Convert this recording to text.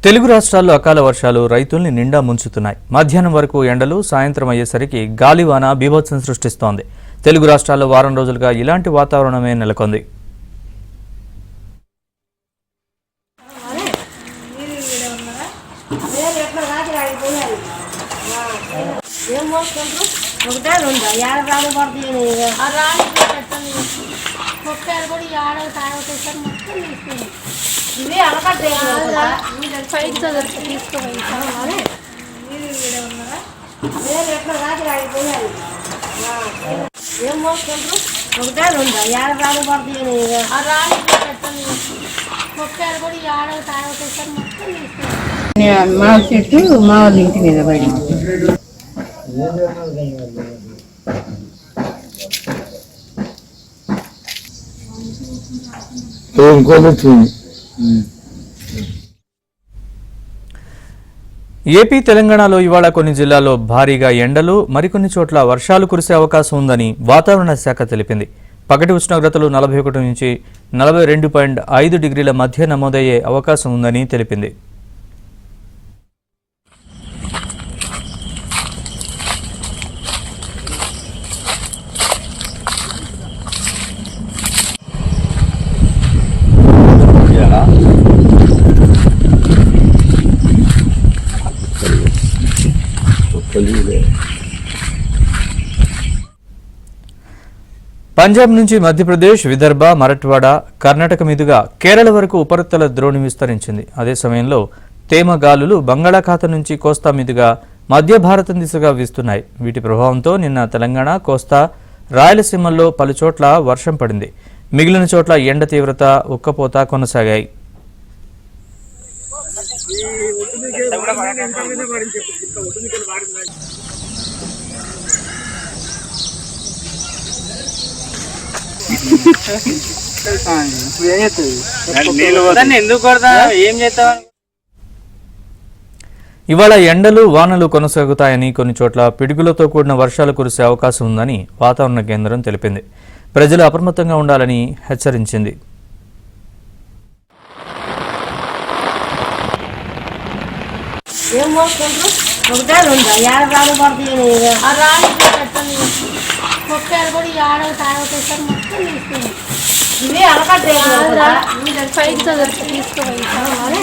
తెలుగు రాష్ట్రాల్లో అకాల వర్షాలు రైతుల్ని నిండా ముంచుతున్నాయి. మధ్యాహ్నం వరకు ఎండలు, సాయంత్రం అయ్యేసరికి గాలివాన బీభత్సం సృష్టిస్తోంది. తెలుగు రాష్ట్రాల్లో వారం రోజులుగా ఇలాంటి వాతావరణమే నెలకొంది. మా చెట్టు మా వాళ్ళ ఇంటి మీద పడింది. ఏపీ, తెలంగాణలో ఇవాళ కొన్ని జిల్లాల్లో భారీగా ఎండలు, మరికొన్ని చోట్ల వర్షాలు కురిసే అవకాశం ఉందని వాతావరణ శాఖ తెలిపింది. పగటి ఉష్ణోగ్రతలు 41 నుంచి 42.5 డిగ్రీల మధ్య నమోదయ్యే అవకాశం ఉందని తెలిపింది. పంజాబ్ నుంచి మధ్యప్రదేశ్, విదర్భ, మరాఠ్వాడ, కర్ణాటక మీదుగా కేరళ వరకు ఉపరితల ద్రోణి విస్తరించింది. అదే సమయంలో తేమ గాలులు బంగాళాఖాతం నుంచి కోస్తా మీదుగా మధ్య భారతం దిశగా వీస్తున్నాయి. వీటి ప్రభావంతో నిన్న తెలంగాణ, కోస్తా, రాయలసీమల్లో పలుచోట్ల వర్షం పడింది. మిగిలిన చోట్ల ఎండ తీవ్రత, ఉక్కపోత కొనసాగాయి. ఇవాళ ఎండలు, వానలు కొనసాగుతాయని, కొన్ని చోట్ల పిడుగులతో కూడిన వర్షాలు కురిసే అవకాశం ఉందని వాతావరణ కేంద్రం తెలిపింది. ప్రజలు అప్రమత్తంగా ఉండాలని హెచ్చరించింది. తీసుకోవాలి.